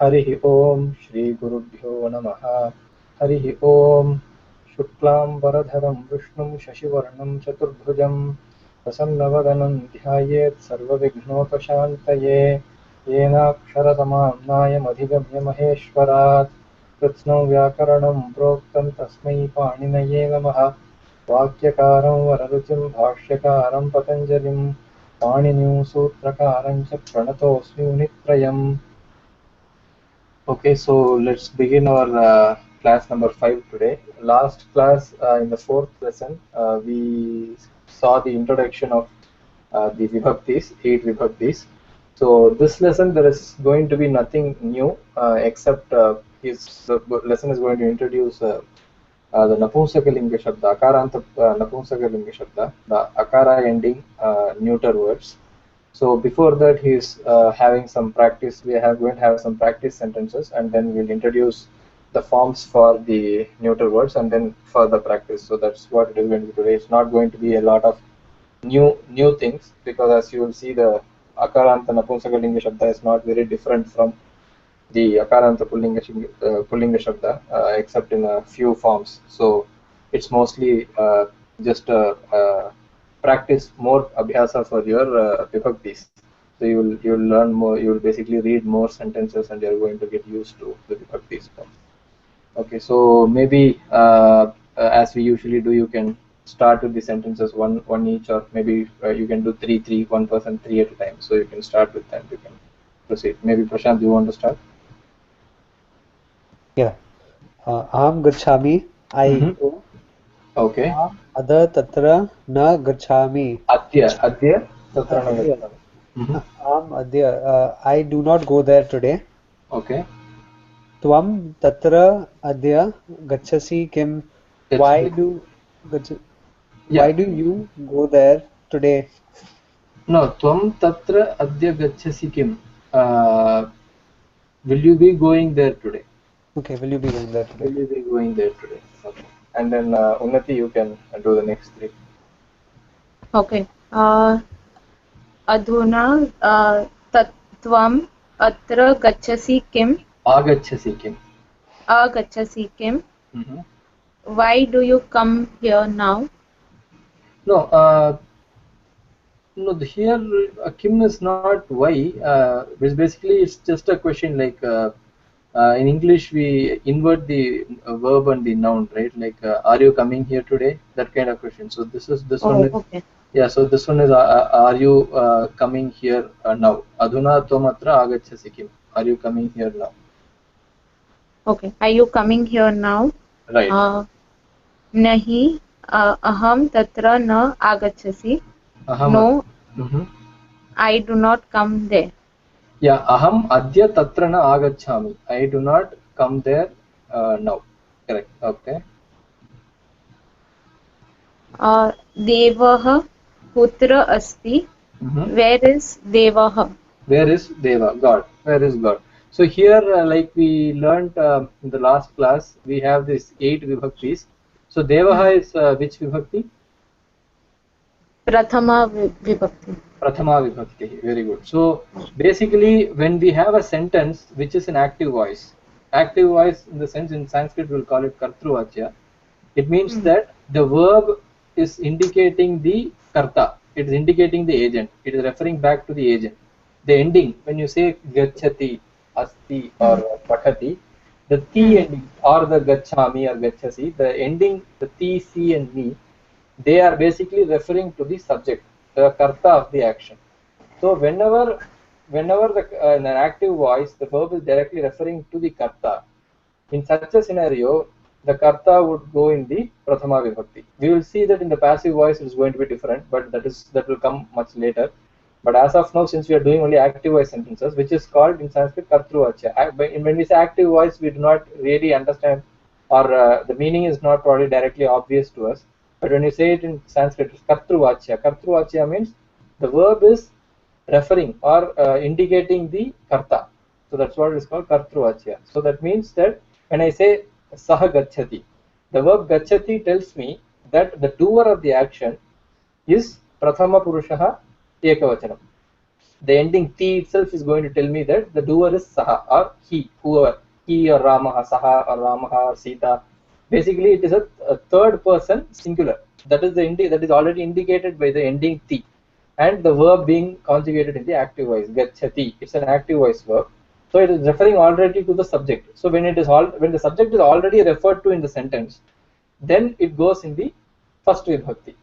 हरिः ओम श्री गुरुभ्यो नमः। हरिः ओम शुक्लांबरधरं विष्णुं शशिवर्णं चतुर्भुजं प्रसन्नवदनं ध्यायेत् सर्वविघ्नोपशान्तये। येनाक्षरसमाम्नायमधिगम्य महेश्वरात् कृत्स्नो व्याकरणं प्रोक्तं तस्मै पाणिनये नमः। वाक्यकारं वररुचिं भाष्यकारं पतञ्जलिं पाणिनिं सूत्रकारं च प्रणतोऽस्मि मुनित्रयम्। Okay, so let's begin our class number 5 today. Last class, in the fourth lesson, we saw the introduction of the vibhaktis, 8 vibhaktis. So this lesson there is going to be nothing new except the lesson is going to introduce the Napumsakalinga Shabda, Akaranta Napumsakalinga Shabda, the Akara ending neuter words. So before that, he's having some practice. We are going to have some practice sentences, and then we'll introduce the forms for the neuter words, and then further practice. So that's what it is going to be today. It's not going to be a lot of new things, because as you will see, the Akaranta Napumsakalinga Shabda is not very different from the Akaranta Pullinga Shabda, except in a few forms. So it's mostly just practice more abhyasa for your vibhaktis. So you will learn more. You will basically read more sentences, and you're going to get used to the vibhaktis. Okay, so maybe as we usually do, you can start with the sentences one each, or maybe you can do three, one person, three at a time. So you can start with them. You can proceed. Maybe Prashant, you want to start? Yeah. Aham gacchami. I go. Okay. Aham adha tatra na gacchami. Adya, tatra na Adya. gacchami. Aham adya. I do not go there today. Okay. Tvam tatra adya gacchasi kim. Why Gacchasi. do Yeah. why do you go there today? No, tvam tatra adya gacchasi kim. Will you be going there today? Okay, will you be going there today? Will you be going there today? Okay. And then Unnati, you can do the next three. Okay. अधुना त्वम् अत्र गच्छसि किम्? Agacchasi kim. आगच्छसि किम्? Why do you come here now? No, here kim is not why. Basically, it's just a question like in English we invert the verb and the noun, right? Like, are you coming here today? That kind of question. So this one is, Okay. yeah. So this one is, are you coming here now? Adhuna tvam atra agacchasi kim. Are you coming here now? Okay. Are you coming here now? Right. Nahi. Aham tatra na agachasi. Aham. No. I do not come there. Yeah. Aham adya tatra na agacchami. I do not come there now. Correct. Okay. Devah putra asti. Where is Devah? Where is Deva? God. Where is God? So here, like we learned in the last class, we have this 8 vibhaktis. So Devaha is which vibhakti? Prathama vibhakti. Prathama vibhakti. Very good. So basically, when we have a sentence which is an active voice in the sense in Sanskrit we'll call it kartruvachya. It means that the verb is indicating the karta. It is indicating the agent. It is referring back to the agent. The ending, when you say gacchati, asti or pathati, the ti ending or the gacchami or gacchasi, the ending, the ti, si and ni, they are basically referring to the subject, the karta of the action. So whenever in an active voice, the verb is directly referring to the karta. In such a scenario, the karta would go in the prathama vibhakti. We will see that in the passive voice it is going to be different, but that will come much later. But as of now, since we are doing only active voice sentences, which is called in Sanskrit kartruvachya. When we say active voice, we do not really understand, or the meaning is not probably directly obvious to us. But when you say it in Sanskrit, it's kartruvachya. Kartruvachya means the verb is referring or indicating the karta. So that's what is called kartruvachya. So that means that when I say saha gacchati, the verb gacchati tells me that the doer of the action is prathama purushaha ekavachanam. the ending ti itself is going to tell me that the doer is saha or he, whoever, he or Ramaha, saha or Ramaha or Sita. Basically, it is a third person singular. That is that is already indicated by the ending ti, and the verb being conjugated in the active voice. Gachati. It's an active voice verb, so it is referring already to the subject. So when when the subject is already referred to in the sentence, then it goes in the first vibhakti.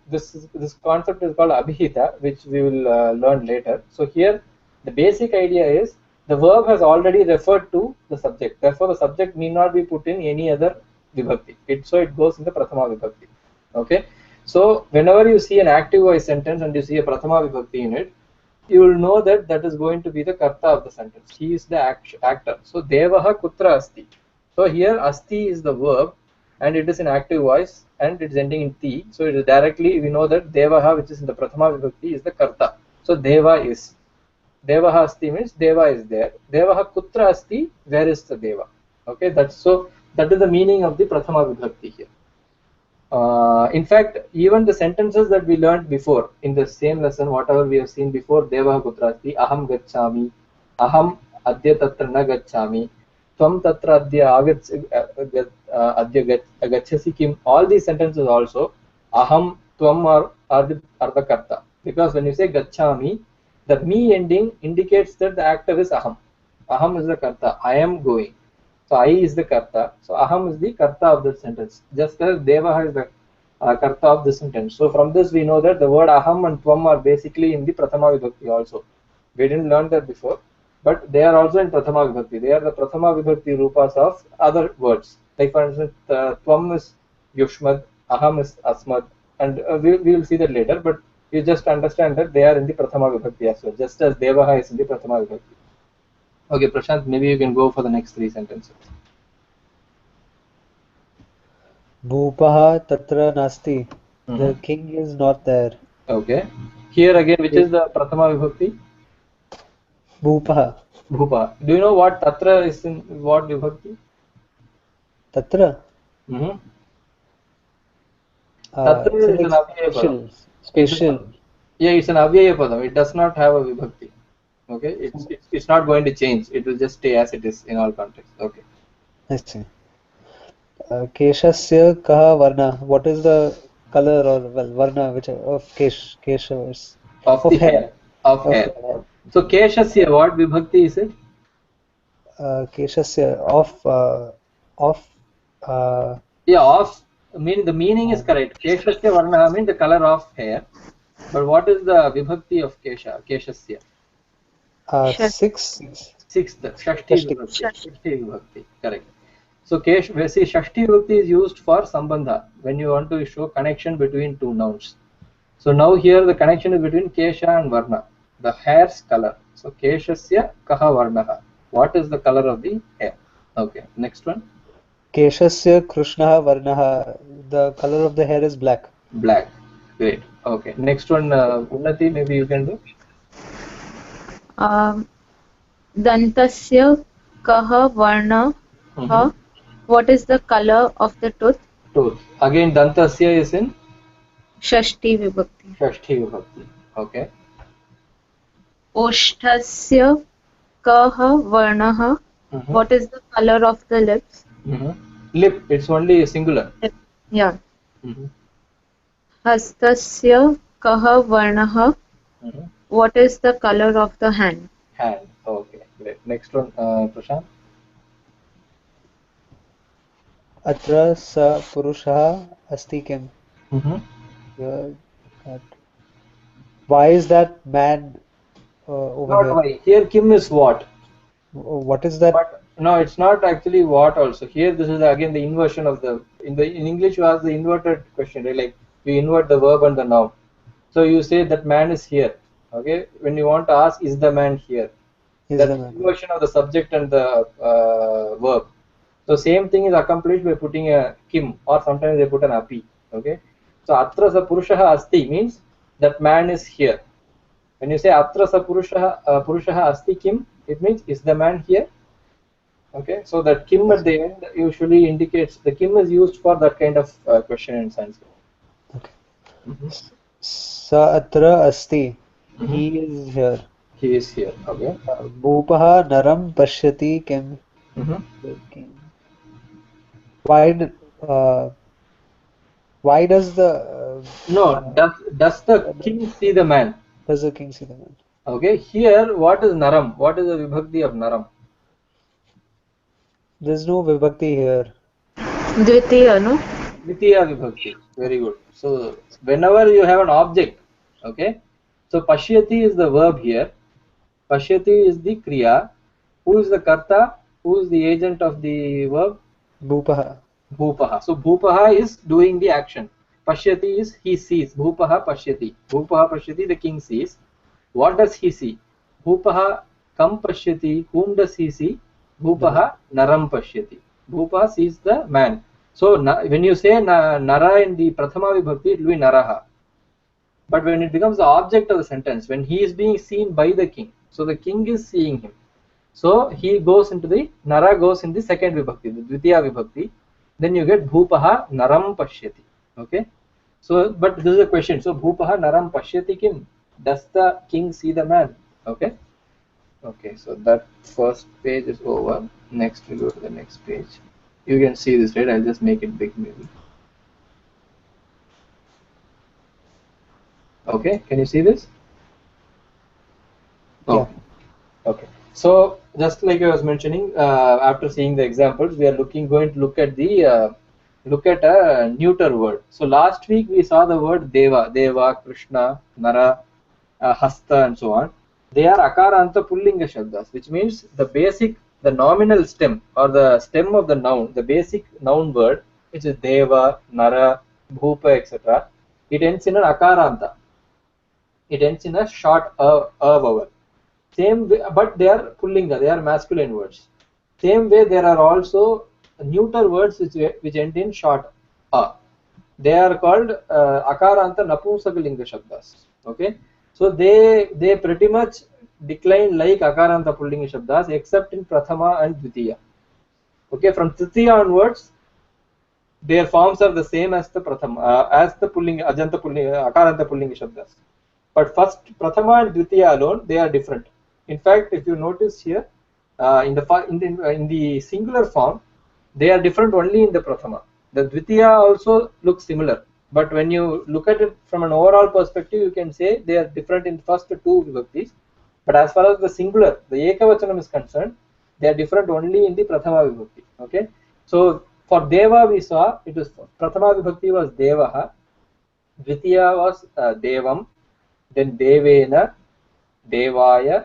This concept is called abhihita, which we will learn later. So here the basic idea is the verb has already referred to the subject. Therefore, the subject need not be put in any other vibhakti. So it goes in the prathama vibhakti. Okay. So whenever you see an active voice sentence and you see a prathama vibhakti in it, you will know that that is going to be the karta of the sentence. He is the actor. So devaha kutra asti. So here asti is the verb, and it is in active voice, and it's ending in ti. So it is directly, we know that devaha, which is in the prathama vibhakti, is the karta. So deva is. Devaha asti means deva is there. Devaha kutra asti, where is the deva? Okay, that is the meaning of the prathama vibhakti here. In fact, even the sentences that we learned before in the same lesson, whatever we have seen before, Devaha Kutrasti, Aham Gachami, Aham Adya Tatra Na Gachami, Tvam Tatra Adya Gachasi Kim, all these sentences also, Aham, Tvam are the Karta. Because when you say Gachami, the me ending indicates that the actor is Aham. Aham is the Karta, I am going. So I is the karta. So aham is the karta of the sentence. Just as devaha is the karta of the sentence. So from this we know that the word aham and tvam are basically in the prathama vibhakti also. We didn't learn that before, but they are also in prathama vibhakti. They are the prathama vibhakti rupas of other words. Like for instance, tvam is yushmad, aham is asmad, and we will see that later. But you just understand that they are in the prathama vibhakti as well. Just as devaha is in the prathama vibhakti. Okay, Prashant, maybe you can go for the next three sentences. Bhupaha tatra nasti. The king is not there. Okay. Here again, which is the prathama vibhakti? Bhupaha. Bhupa. Do you know what tatra is in what vibhakti? Tatra? Tatra is an avyaya padam. Special. Yeah, it's an avyaya padam. It does not have a vibhakti. Okay, it's not going to change. It will just stay as it is in all contexts. Okay. I see. Keshasya kaha varna. What is the color or varna which of kesha of the hair. Of hair. So keshasya, what vibhakti is it? Keshasya yeah, of the meaning is correct. Keshasya varna means the color of hair. But what is the vibhakti of keshasya? Sixth. Shashti vibhakti. Correct. So Shashti vibhakti is used for sambandha when you want to show connection between two nouns. So now here the connection is between kesha and varna, the hair's color. So keshasya kaha varnaha. What is the color of the hair? Okay. Next one. Keshasya krishnaha varnaha. The color of the hair is black. Black. Great. Okay. Next one, Unnati, maybe you can do. Dantasya kaha varna. What is the color of the tooth? Tooth. Again, dantasya is in Shashti vibhakti. Shashti vibhakti. Okay. Oshthasya kaha varnaha. What is the color of the lips? Lip. It's only a singular. Lip. Yeah. Hastasya kaha varnaha. What is the color of the hand? Hand. Okay. Great. Next one, Prashant. Atra sa purushaha asti kim. Why is that man over not here? Why. Here Kim is what? What is that? But no, it's not actually what also. Here this is again the inversion of the in English you have the inverted question, right? Like you invert the verb and the noun. So you say that man is here. Okay. When you want to ask is the man here? That's the inversion of the subject and the verb. So same thing is accomplished by putting a kim, or sometimes they put an api. Okay. So atra sa purushaha asti means that man is here. When you say atra sa purushaha asti kim, it means is the man here? Okay. So that kim at the end usually indicates the kim is used for that kind of question in Sanskrit. Okay. Sa atra asti. He is here. He is here. Okay. Bhupaha naram pashyati kim. Why why does No, does the king see the man? does the king see the man? Okay, here what is naram? What is the vibhakti of naram? There's no vibhakti here. Dvitiya, no? Dvitiya vibhakti. Very good. So whenever you have an object, okay. So pashyati is the verb here. Pashyati is the kriya. Who is the karta? Who is the agent of the verb? Bhupaha. Bhupaha. So Bhupaha is doing the action. Pashyati is he sees. Bhupaha pashyati. Bhupaha pashyati, the king sees. What does he see? Bhupaha kam pashyati. Whom does he see? Bhupaha naram pashyati. Bhupaha sees the man. So when you say nara in the prathama vibhakti, it will be naraha. But when it becomes the object of the sentence, when he is being seen by the king, so the king is seeing him. So he goes into the nara goes in the second vibhakti, the dvitiya vibhakti. Then you get bhupaha naram pashyati. Okay. So, but this is a question. So bhupaha naram pashyati kim? Does the king see the man? Okay. Okay. So that first page is over. Next we go to the next page. You can see this, right? I'll just make it big maybe. Okay. Can you see this? Oh. Yeah. Okay. So just like I was mentioning, after seeing the examples, we are going to look at the look at a neuter word. So last week we saw the word deva, Krishna, Nara, Hasta, and so on. They are akaranta pullinga shabdas, which means the nominal stem or the stem of the noun, the basic noun word, which is deva, Nara, Bhupa, etc. It ends in an akaranta. It ends in a short vowel. Same way, but they are pullinga, they are masculine words. Same way, there are also neuter words which end in short a. They are called akaranta napumsakalinga shabdas. Okay, so they pretty much decline like akaranta pullinga shabdas except in prathama and dvitiya. Okay, from tritiya onwards, their forms are the same as the prathama, as the pullinga ajanta pullinga akaranta pullinga shabdas. But first prathama and dvitiya alone, they are different. In fact, if you notice here, in the singular form, they are different only in the prathama. The dvitiya also looks similar, but when you look at it from an overall perspective, you can say they are different in first two vibhaktis. But as far as the singular, the ekavachanam is concerned, they are different only in the prathama vibhakti. Okay, so for deva we saw it was prathama vibhakti was devaha, dvitiya was devam, then devena, devaya,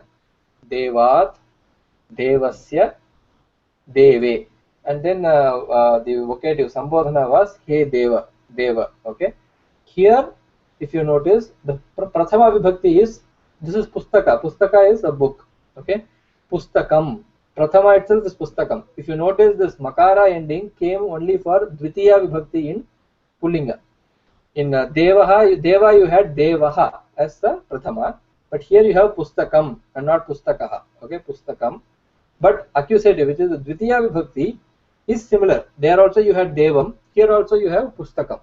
devat, devasya, deve, and then the vocative sambodhana was he deva. Okay, here if you notice the prathama vibhakti is, this is pustaka is a book. Okay, pustakam, prathama itself is pustakam. If you notice, this makara ending came only for dvitiya vibhakti in pullinga. In deva you had devaha as the prathama, but here you have pustakam and not pustakaha. Okay, pustakam. But accusative, which is the dvitiya vibhakti, is similar. There also you had devam. Here also you have pustakam.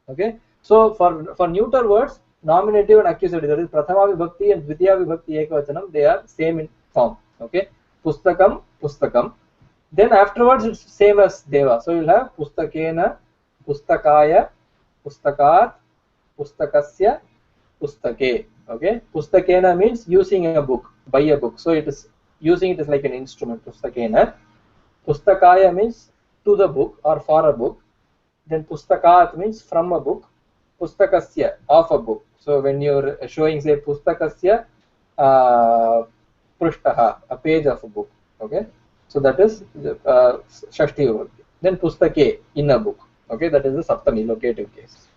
Okay. So for neuter words, nominative and accusative, that is prathama vibhakti and dvitiya vibhakti ekavachanam, they are same in form. Okay. Pustakam, pustakam. Then afterwards it's same as deva. So you'll have pustakena, pustakaya, pustakat, pustakasya, pustake. Okay, pustakena means using a book, buy a book. So it is using it as like an instrument. Pustakena. Pustakaya means to the book or for a book. Then pustakat means from a book. Pustakasya, of a book. So when you're showing, say, pustakasya prishtaha, a page of a book. Okay, so that is shashti vibhakti. Then pustake, in a book. Okay, that is the saptami, locative case.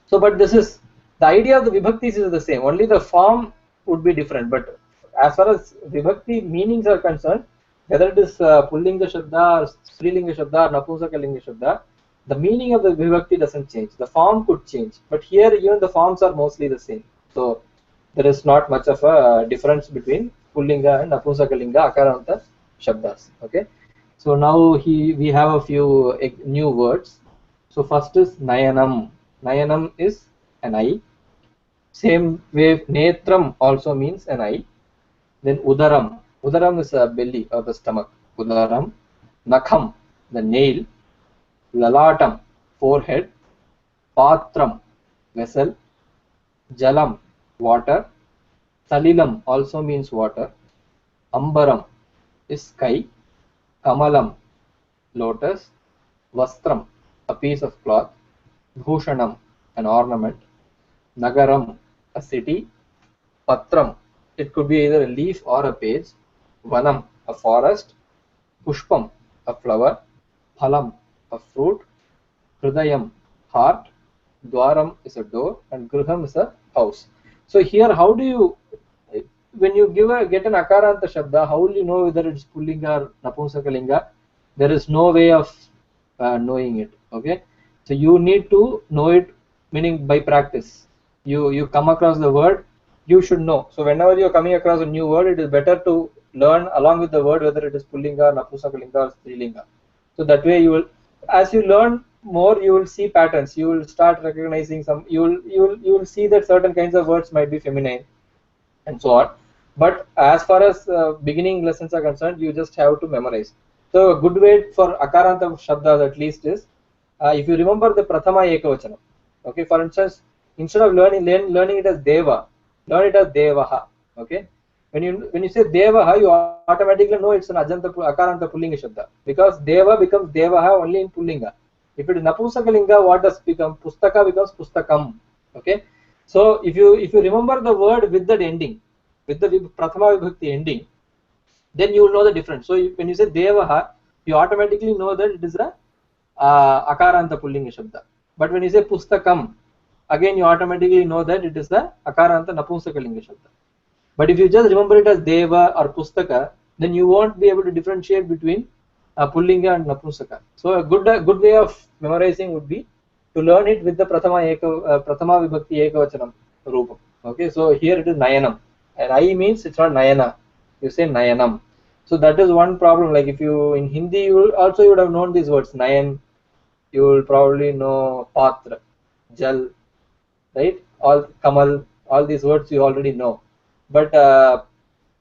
So, but this is the idea of the vibhaktis is the same. Only the form would be different. But as far as vibhakti meanings are concerned, whether it is pullinga shabda or strilinga shabda or napumsakalinga shabda, the meaning of the vibhakti doesn't change. The form could change, but here even the forms are mostly the same. So there is not much of a difference between pullinga and napumsakalinga akaranta shabdas. Okay. So now we have a few new words. So first is nayanam. Nayanam is an eye. Same way, netram also means an eye. Then udaram. Udaram is a belly or the stomach. Udaram. Nakham, the nail. Lalatam, forehead. Patram, vessel. Jalam, water. Salilam also means water. Ambaram is sky. Kamalam, lotus. Vastram, a piece of cloth. Bhushanam, an ornament. Nagaram, a city. Patram, it could be either a leaf or a page. Vanam, a forest. Pushpam, a flower. Phalam, a fruit. Hridayam, heart. Dwaram is a door, and Griham is a house. So here, how do you, when you get an akaranta shabda, how will you know whether it's pullinga or napumsakalinga? There is no way of knowing it. Okay, so you need to know it, meaning by practice. You come across the word, you should know. So whenever you are coming across a new word, it is better to learn along with the word whether it is pullinga, napumsakalinga, or strilinga. So that way you will, as you learn more, you will see patterns. You will start recognizing some. You will see that certain kinds of words might be feminine, and so on. But as far as beginning lessons are concerned, you just have to memorize. So a good way for akaranta shabdas at least is, if you remember the prathama ekavachanam. Okay, for instance, instead of learning it as deva, learn it as devaha. Okay, when you say devaha, you automatically know it's an ajanta akaranta pullinga shabda, because deva becomes devaha only in pullinga. If it is napumsakalinga, what does become? Pustaka becomes pustakam. Okay, so if you remember the word with that ending, with the prathama vibhakti ending, then you will know the difference. So when you say devaha, you automatically know that it is a akaranta pullinga shabda. But when you say pustakam, again you automatically know that it is the akaranta napumsakalinga shabda. But if you just remember it as deva or pustaka, then you won't be able to differentiate between pullinga and napumsaka. So a good way of memorizing would be to learn it with the prathama vibhakti ekavachanam roopam. Okay, so here it is nayanam, and I means it's not nayana, you say nayanam. So that is one problem. Like if you in Hindi, you would have known these words. Nayan, you will probably know patra, jal, right? All kamal, all these words you already know. But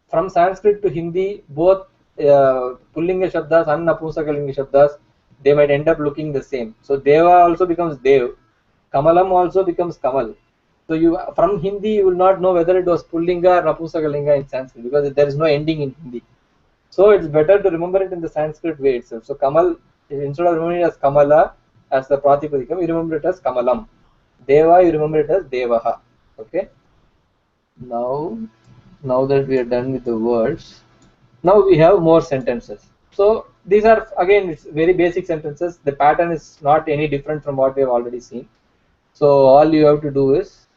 from Sanskrit to Hindi, both pullinga shabdas and napumsakalinga shabdas, they might end up looking the same. So deva also becomes dev, kamalam also becomes kamal. So you from Hindi, you will not know whether it was pullinga or napumsakalinga in Sanskrit, because there is no ending in Hindi. So it's better to remember it in the Sanskrit way itself. So kamal, instead of remembering it as kamala, as the pratipadikam, you remember it as kamalam. Deva, you remember it as devaha. Okay. Now that we are done with the words, now we have more sentences. So these are again, it's very basic sentences. The pattern is not any different from what we have already seen. So all you have to do is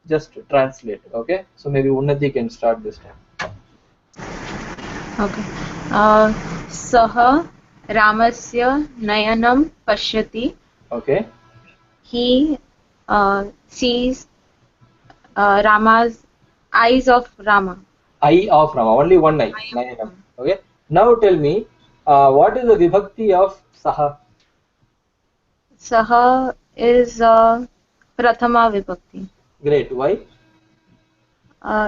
just translate. Okay. So maybe Unnati can start this time. Okay. Saha Ramasya Nayanam Pashyati. Okay. He sees Rama's eyes of Rama. Eye of Rama, only one eye. Nayanam. Okay. Now tell me, what is the vibhakti of Saha? Saha is Prathama Vibhakti. Great. Why?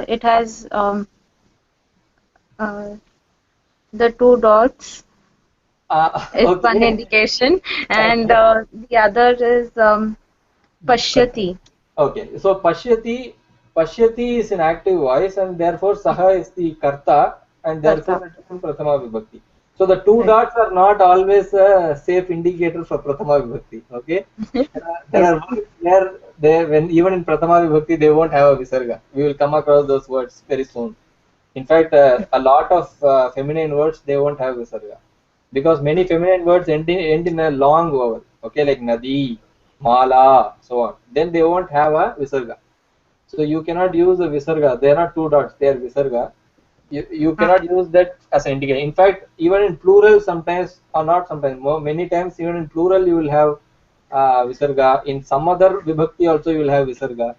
It has the two dots. It's Okay. one indication, and the other is Pashyati. Okay, so Pashyati is an active voice, and therefore Saha is the Karta, and therefore it is in Prathama Vibhakti. So the two dots are not always a safe indicator for Prathama Vibhakti. Okay, there are words where when even in Prathama Vibhakti they won't have a Visarga. We will come across those words very soon. In fact, a lot of feminine words they won't have Visarga, because many feminine words end in a long vowel. Okay, like Nadi, Mala, so on. Then they won't have a Visarga. So you cannot use a Visarga. They are not two dots, they are Visarga. You cannot use that as an indicator. In fact, even in plural sometimes, or not sometimes, many times even in plural you will have Visarga. In some other Vibhakti also you will have Visarga.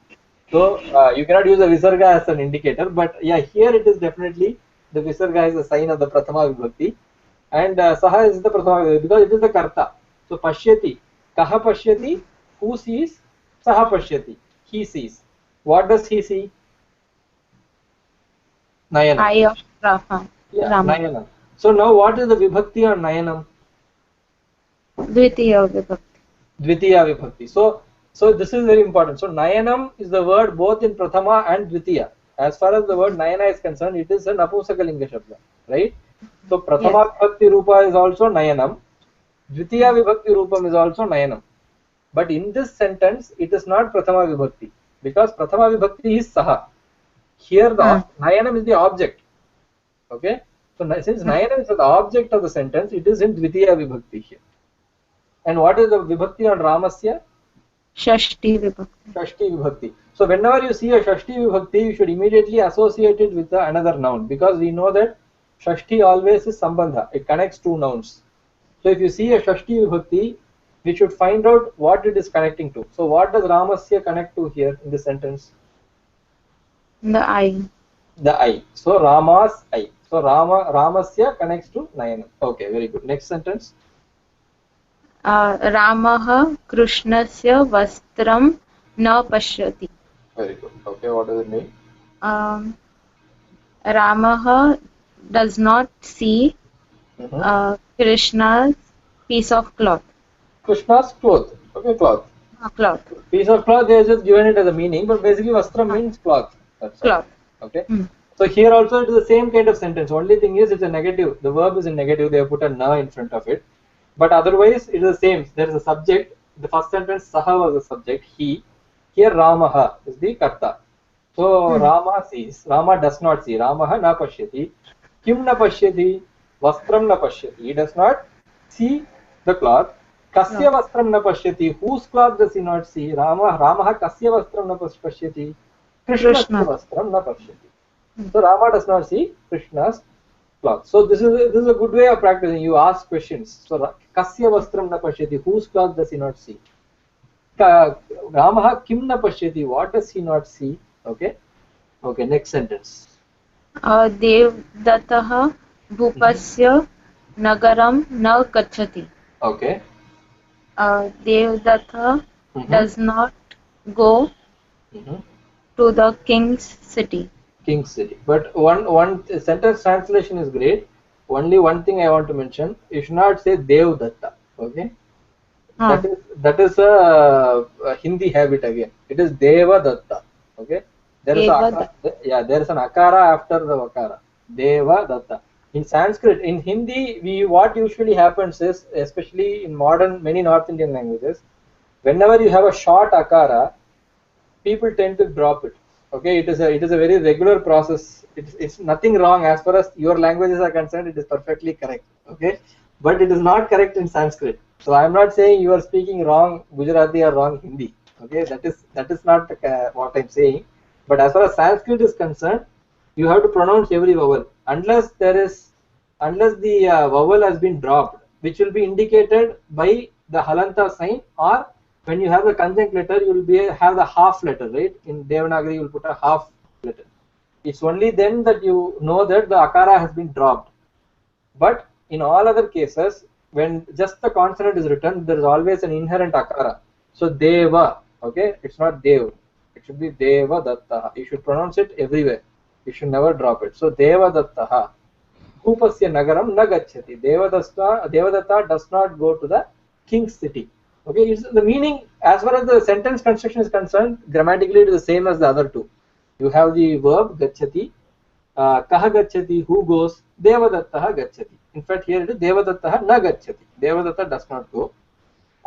So you cannot use a Visarga as an indicator. But yeah, here it is definitely the Visarga is a sign of the Prathama Vibhakti. And Saha is the Prathama Vibhakti because it is the Karta. So Pashyati, Kaha Pashyati, who sees? Saha Pashyati, he sees. What does he see? Nayanam. Eye of Rama. Yeah, Rama. Nayanam. So now what is the vibhakti on Nayanam? Dvitiya vibhakti. Dvitiya vibhakti. So this is very important. So Nayanam is the word both in Prathama and Dvitiya. As far as the word Nayana is concerned, it is a Napumsakalinga Shabda, right? So Prathama vibhakti rupa is also Nayanam. Dvitiya vibhakti rupam is also Nayanam. But in this sentence, it is not Prathama vibhakti because Prathama vibhakti is Saha. Here the Nayanam is the object. Okay? So since Nayanam is the object of the sentence, it is in Dvitiya vibhakti here. And what is the vibhakti on Ramasya? Shashti vibhakti. Shashti vibhakti. So whenever you see a Shashti vibhakti, you should immediately associate it with another noun because we know that Shashti always is Sambandha. It connects two nouns. So if you see a Shashti vibhakti, we should find out what it is connecting to. So what does Ramasya connect to here in this sentence? The eye. The eye. So Rama's eye. So Ramasya connects to Nayanam. Okay, very good. Next sentence. Ramah Krishnasya vastram na pashyati. Very good. Okay, what does it mean? Ramah does not see Krishna's piece of cloth. Krishna's cloth. Okay, cloth. Cloth. Piece of cloth, they have just given it as a meaning, but basically Vastram means cloth. That's cloth. All. Okay. So here also it is the same kind of sentence. Only thing is it's a negative. The verb is in negative. They have put a na in front of it. But otherwise it is the same. There is a subject. The first sentence Saha was the subject. He. Here Ramaha is the karta. So Rama sees. Rama does not see. Ramaha na pashyati. Kim na pashyati. Vastram na pashyati. He does not see the cloth. Kasya vastram na pashyati. Whose cloth does he not see? Ramaha kasya vastram na pashyati. Krishna's vastram na pashyati. So Rama does not see Krishna's cloth. So this is a good way of practicing. You ask questions. So kasya vastram na pashyati. Whose cloth does he not see? Ramaha kim na pashyati. What does he not see? Okay. Okay. Next sentence. Devdatah bhupasya nagaram na gacchati. Okay. Devdatha does not go to the king's city. King's city. But one sentence translation is great. Only one thing I want to mention. You should not say Devdatta. Okay. That is a Hindi habit again. It is Devadatta. Okay. There is an akara after the vakara. Devadatta. In Sanskrit, in Hindi, what usually happens is, especially in many North Indian languages, whenever you have a short akara, people tend to drop it. Okay, it is a very regular process. It's nothing wrong as far as your languages are concerned. It is perfectly correct. Okay, but it is not correct in Sanskrit. So I am not saying you are speaking wrong Gujarati or wrong Hindi. Okay, that is not what I am saying. But as far as Sanskrit is concerned, you have to pronounce every vowel unless the vowel has been dropped, which will be indicated by the halanta sign, or when you have the conjunct letter, you will have the half letter, right? In Devanagari, you will put a half letter. It's only then that you know that the akara has been dropped. But in all other cases, when just the consonant is written, there is always an inherent akara. So Deva, okay, it's not Dev. It should be Deva Dattaha. You should pronounce it everywhere. You should never drop it. So Deva Dattaha. Bhupasya nagaram na gacchati. Devadatta does not go to the king's city. Okay, it's the meaning as far as the sentence construction is concerned, grammatically it is the same as the other two. You have the verb gacchati, kaha gacchati, who goes, Devadattaha gacchati. In fact, here it is Devadattaha na gacchati. Devadatta does not go.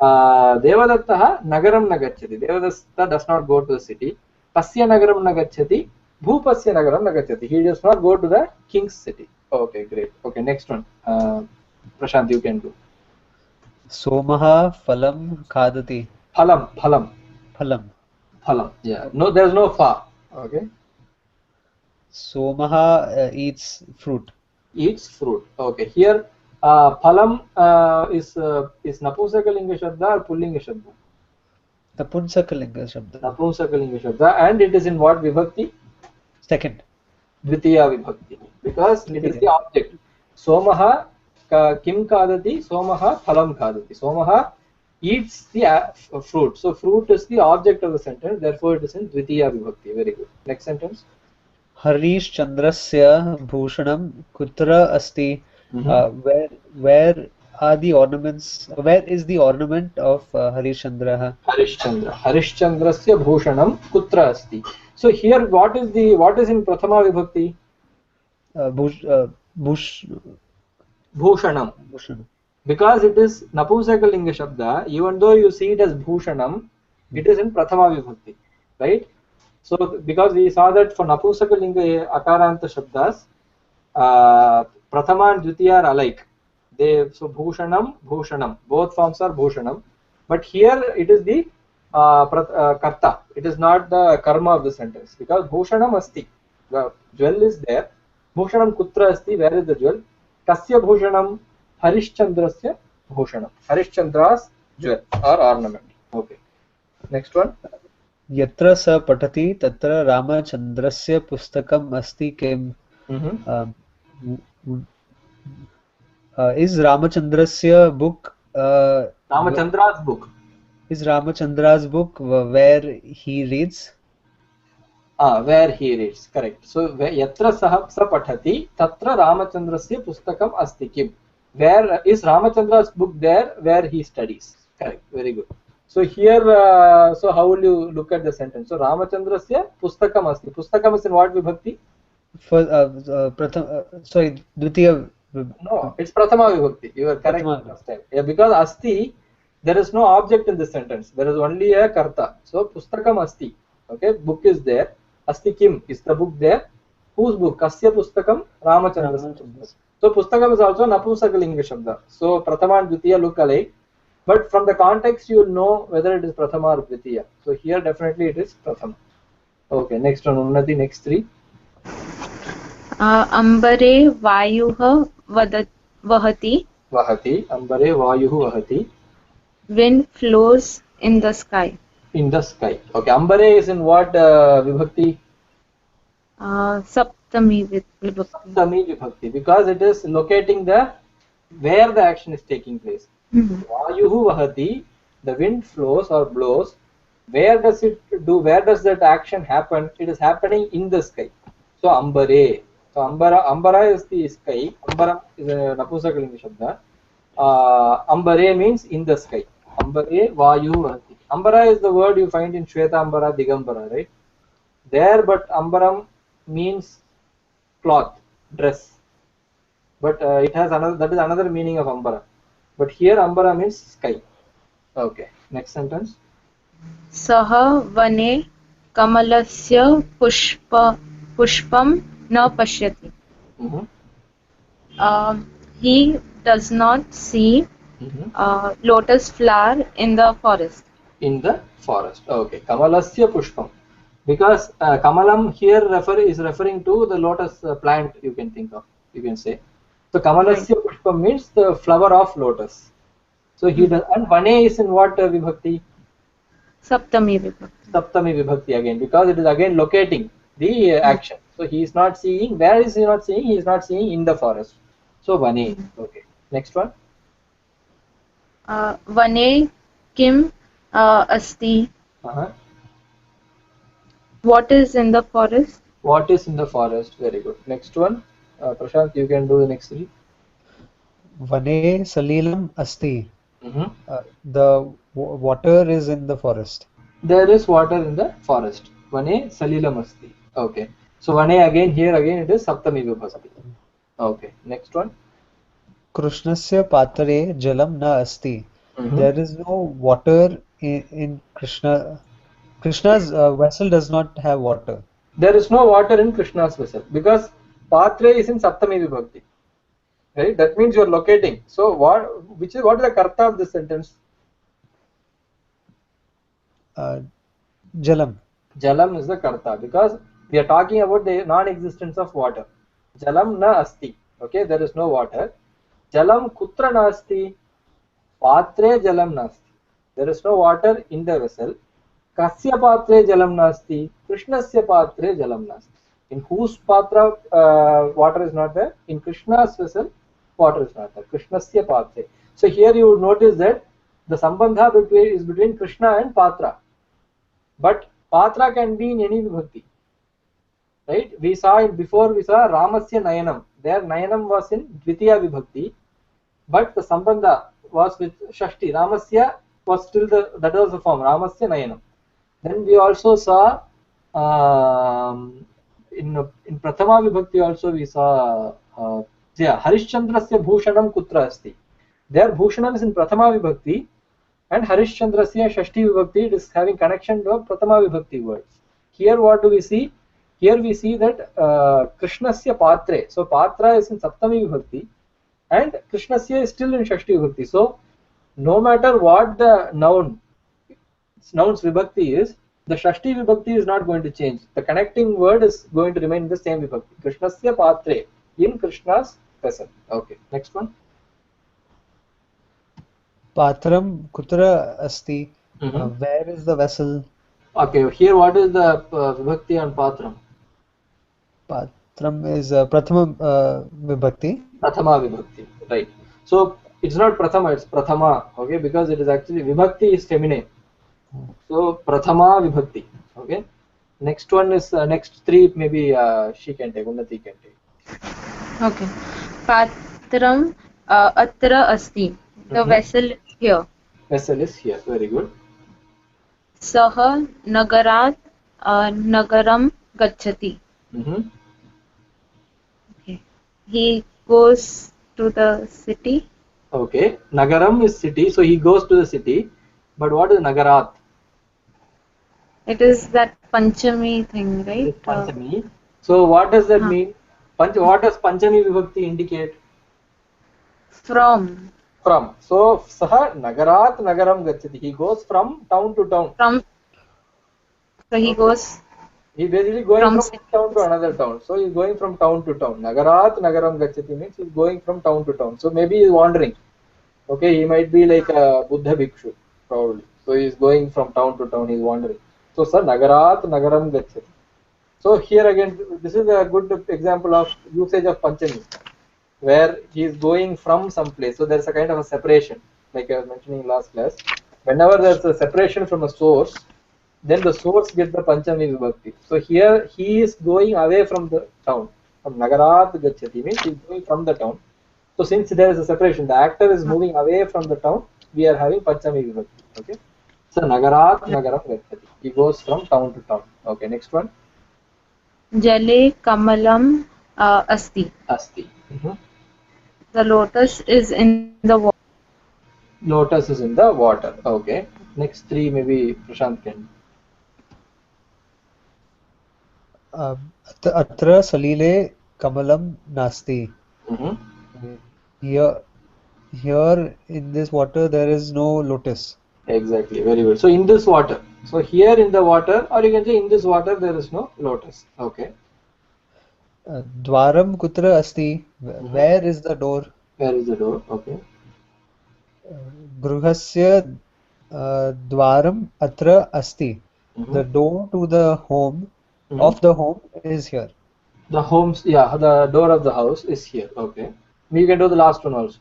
Devadattaha nagaram na gacchati. Devadatta does not go to the city. Tasya nagaram na gacchati. Bhupasya nagaram na gacchati. He does not go to the king's city. Okay, great. Okay, next one. Prashant, you can do. Somaha phalam khadati. Phalam. Yeah. No, there is no fa. Okay. Somaha eats fruit. Eats fruit. Okay. Here, phalam is Napumsakalinga Shabda or Pullinga Shabda? Napumsakalinga Shabda. Napumsakalinga Shabda, and it is in what vibhakti? Second. Dvitiya vibhakti. Because it is the object. Somaha kim kadati, somaha phalam kadati. Somaha eats the fruit. So fruit is the object of the sentence, therefore it is in Dvitiya Vibhakti. Very good. Next sentence. Harish Chandrasya Bhushanam Kutra Asti. Where are the ornaments? Where is the ornament of Harish Chandraha? Harishchandra. Harishchandrasya Bhushanam Kutra Asti. So here what is in Prathama Vibhakti? Bhush, Bhushanam. Bhushanam. Because it is Napumsakalinga Shabda, even though you see it as Bhushanam, it is in Prathama Vibhakti, right? So because we saw that for Napumsakalinga Akaranta Shabdas, Prathama and Dvitiya are alike. So Bhushanam, both forms are Bhushanam, but here it is the Karta. It is not the karma of the sentence because Bhushanam Asti. The jewel is there. Bhushanam Kutra Asti. Where is the jewel? Kasya Bhushanam? Harishchandrasya Bhushanam. Harishchandra's jewel or ornament. Okay. Next one. Yatra sa patati tatra Ramachandrasya pustakam asti kim. Is Ramachandrasya book Ramachandra's book. Is Ramachandra's book where he reads? Where he reads. Correct. So yatra sah sa pathati tatra Ramachandrasya pustakam asti kim. Where is Ramachandra's book there where he studies? Correct. Very good. So here, so how will you look at the sentence? So Ramachandrasya pustakam asti. Pustakam is in what vibhakti? For sorry, Dvitiya. No, it's Prathama Vibhakti. You are correct last time. Yeah, because Asti, there is no object in this sentence. There is only a Karta. So Pustakam Asti. Okay, book is there. Asti Kim, is the book there? Whose book? Kasya Pustakam? Ramachandra's. So Pustakam is also Napumsakalinga Shabda. So Prathama and Dvitiya look alike. But from the context, you will know whether it is Prathama or Dvitiya. So here definitely it is Prathama. Okay, next one, Unnati, next three. Ambare Vayuha Vahati. Vahati. Ambare Vayuhu Vahati. Wind flows in the sky. In the sky. Okay, Ambare is in what Vibhakti? Saptami Vibhakti. Saptami Vibhakti. Because it is locating where the action is taking place. Vayuhu Vahati. The wind flows or blows. Where does it do? Where does that action happen? It is happening in the sky. So Ambare. So Ambara is the sky. Ambara is a Napumsakalinga Shabda. Ambare means in the sky. Ambare Vayu Vahati. Ambara is the word you find in Shweta Ambara, Digambara, right? There, but Ambaram means cloth, dress. But it has another. That is another meaning of Ambara. But here Ambara means sky. Okay. Next sentence. Saha Vane Kamalasya Pushpam na Pashyati. He does not see lotus flower in the forest. In the forest. Okay. Kamalasya Pushpam. Because Kamalam here is referring to the lotus plant, you can think of, you can say. So Kamalasya Pushpam means the flower of lotus. So he does, and Vane is in what Vibhakti? Saptami Vibhakti. Saptami Vibhakti again, because it is again locating the action. So he is not seeing, where is he not seeing? He is not seeing in the forest. So Vane. Okay. Next one. Vane Kim Asti. What is in the forest? What is in the forest? Very good. Next one. Prashant, you can do the next three. Vane Salilam Asti. The water is in the forest. There is water in the forest. Vane Salilam Asti. Okay. So Vane again, here again it is Saptami Vibhakti. Okay. Next one. Krishnasya Patre Jalam na Asti. There is no water in Krishna. Krishna's vessel does not have water. There is no water in Krishna's vessel because Patre is in Saptami Vibhakti. Right? That means you are locating. So what is the karta of this sentence? Jalam. Jalam is the karta because we are talking about the non-existence of water. Jalam na asti. Okay, there is no water. Jalam kutra nasti. Patre jalam nasti. There is no water in the vessel. Kasya patre jalam nasti. Krishnasya patre jalam nasti. In whose patra water is not there? In Krishna's vessel, water is not there. Krishnasya patre. So here you would notice that the sambandha is between Krishna and Patra. But Patra can be in any vibhakti. Right? We saw Ramasya Nayanam. There Nayanam was in Dvitiya vibhakti, but the sambandha was with Shashti. Ramasya was still that was the form, Ramasya Nayanam. Then we also saw in Prathama vibhakti also we saw Harishchandrasya Bhushanam Kutra Asti. There Bhushanam is in Prathama vibhakti, and Harishchandrasya Shashti vibhakti, it is having connection to Prathama vibhakti words. Here what do we see? Here we see that Krishnasya Patre. So Patra is in Saptami vibhakti, and Krishnasya is still in Shashti vibhakti. So no matter what the noun's vibhakti is, the Shashti vibhakti is not going to change. The connecting word is going to remain in the same vibhakti. Krishnasya Patre, in Krishna's vessel. Okay, next one. Patram kutra asti. Where is the vessel? Okay, here what is the vibhakti on Patram? Patram is Prathama vibhakti. Prathama vibhakti, right. So it's not Prathama, it's Prathama, okay, because it is actually vibhakti is feminine. So Prathama vibhakti, okay. Next one is next three maybe she can take, Unnati can take. Okay. Patram atra asti. The vessel is here. Vessel is here. Very good. Saha nagarat nagaram gacchati. Okay. He goes to the city. Okay. Nagaram is city, so he goes to the city. But what is Nagarat? It is that Panchami thing, right? It's Panchami. So what does that mean? What does Panchami vibhakti indicate? From. So Saha Nagarat Nagaram Gacchati. He goes from town to town. So he goes. He basically going from town to another town. So he's going from town to town. Nagarat Nagaram Gacchati means he's going from town to town. So maybe he's wandering. Okay, he might be like a Buddha Bhikshu, probably. So he's going from town to town, he's wandering. So sir, Nagarat Nagaram Gacchati. So here again, this is a good example of usage of Panchami, where he is going from some place. So there's a kind of a separation, like I was mentioning in last class. Whenever there's a separation from a source, then the source gets the Panchami vibhakti. So here he is going away from the town. From Nagarat Gacchati means he is going from the town. So since there is a separation, the actor is moving away from the town, we are having Panchami vibhakti. Okay. So Nagarat Nagaram Gacchati. He goes from town to town. Okay, next one. Jale kamalam asti. Asti. The lotus is in the water. Lotus is in the water. Okay. Next three maybe Prashant can. Atra salile kamalam nasti. Here in this water there is no lotus. Exactly, very good. So in this water, so here in the water, or you can say in this water there is no lotus. Okay. Dwaram kutra asti. Where is the door? Where is the door? Okay. Gruhasya dwaram atra asti. The door to the home of the home is here. The homes, yeah, the door of the house is here. Okay. You can do the last one also.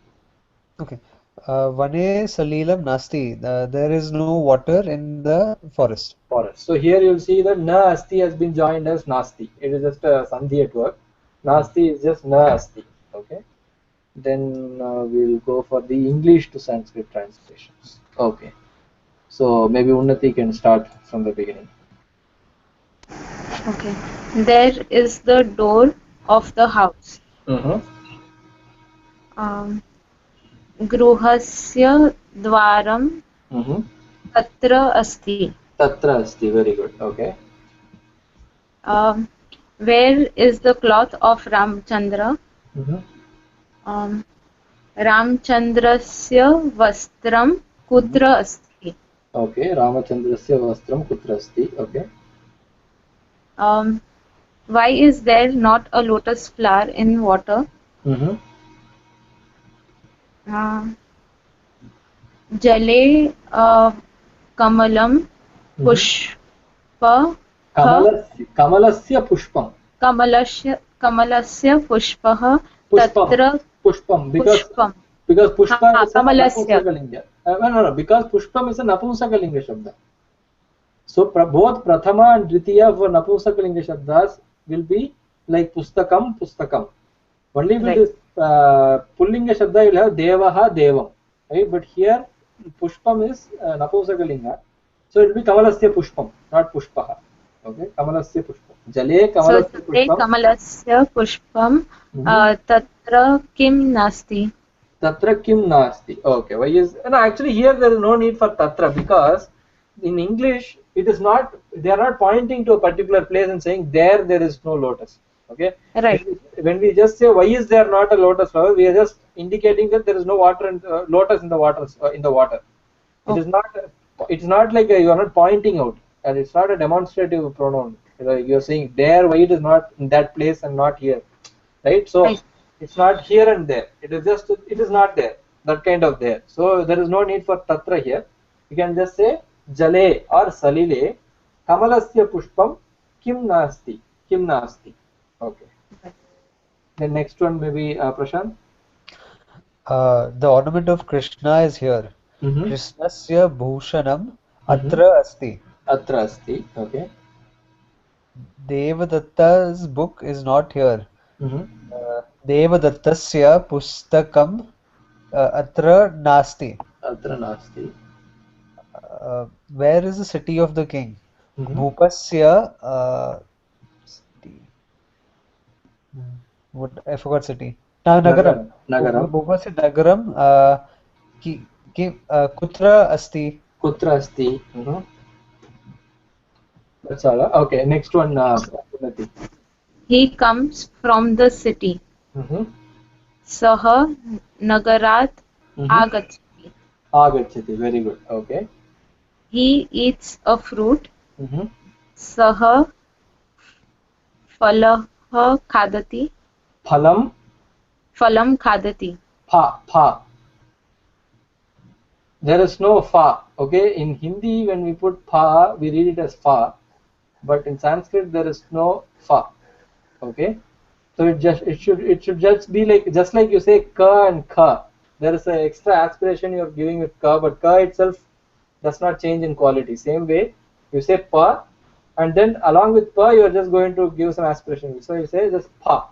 Okay. Vane salilam nasti. There is no water in the forest. So here you'll see that na asti has been joined as nasti. It is just a sandhi at work. Nasti is just na asti. Okay. Then we'll go for the English to Sanskrit translations. Okay. So maybe Unnati can start from the beginning. Okay. There is the door of the house. Gruhasya dwaram tatra asti. Tatra asti, very good. Okay. Where is the cloth of Ramchandra? Ramchandrasya vastram kutra asti. Okay. Ramachandrasya vastram kutra asti. Okay. Why is there not a lotus flower in water? Jale kamalam pushpa. Kamalasya pushpam. Kamalasya pushpah. Pushpam. Because pushpa is Kamalasya. No, because Pushpam is a Napumsakalinga Shabda. So both Prathama and Dvitiya for Napumsakalinga Shabdas will be like Pustakam, Pustakam. Only with this Pullinga Shabda you will have Devaha, Devam. Right? But here Pushpam is Napumsakalinga. So it will be Kamalasya Pushpam, not Pushpaha. Okay, Kamalasya Pushpam. Jale Kamalasya So Pushpam. Kamalasya Pushpam Tatra Kim Nasti. Tatra kim nasti. Okay, why is no? Actually, here there is no need for tatra because in English it is not. They are not pointing to a particular place and saying there is no lotus. Okay. Right. When we just say why is there not a lotus flower, we are just indicating that there is no water and lotus in the water. In the water, it is not. It's not like you are not pointing out, and it's not a demonstrative pronoun. You are saying there why it is not in that place and not here, right? So it's not here and there. It is just it is not there. That kind of there. So there is no need for tatra here. You can just say jale or salile kamalasya pushpam kim nasti. Kim nasti. Okay. The next one maybe Prashant. The ornament of Krishna is here. Krishnasya bhushanam atra asti. Atra asti. Okay. Devadatta's book is not here. Devadattasya pustakam atra nasti. Atra nasti. Where is the city of the king? Bhupasya city. What I forgot city. Nagaram. Nagaram. Bhupasya Nagaram. Kutra asti. Kutra asti. That's all. Okay, next one. He comes from the city. Saha Nagarat Agachati. Agachati. Very good. Okay. He eats a fruit. Saha Phalah Khadati. Phalam Khadati. Pha. There is no fa. Okay. In Hindi, when we put pha, we read it as fa. But in Sanskrit, there is no fa. Okay. So it should just be like you say ka and kha. There is an extra aspiration you are giving with ka, but ka itself does not change in quality. Same way, you say pa, and then along with pa, you are just going to give some aspiration. So you say just pa.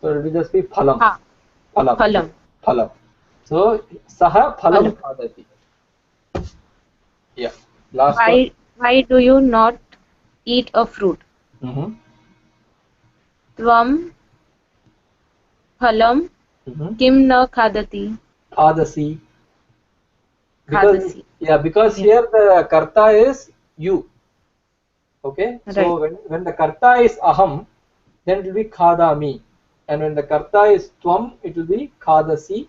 So it will just be phalam. Phalam. So saha phalam khadati. Yeah. Last one. Why do you not eat a fruit? Tvam phalam kim na khadati. Khadasi. Because here the karta is you. Okay. Right. So when the karta is aham, then it will be khadami. And when the karta is tvam, it will be khadasi.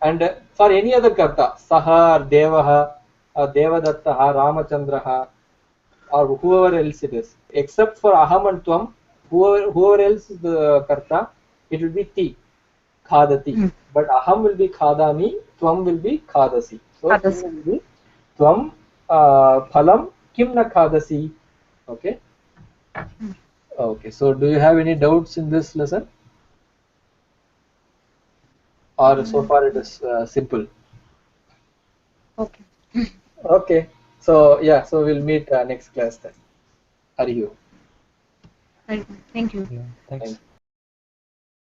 And for any other karta, saha, or devaha, or devadattaha, ramachandraha, or whoever else it is, except for aham and tvam, whoever else is the karta, it will be ti, khadati. But aham will be khadami, tvam will be khadasi. So it will be tvam phalam kim na khadasi. Okay. Okay. So do you have any doubts in this lesson? Or so far it is simple? Okay. Okay. So yeah. So we'll meet next class then. Thank you. Thank you. Yeah, thanks.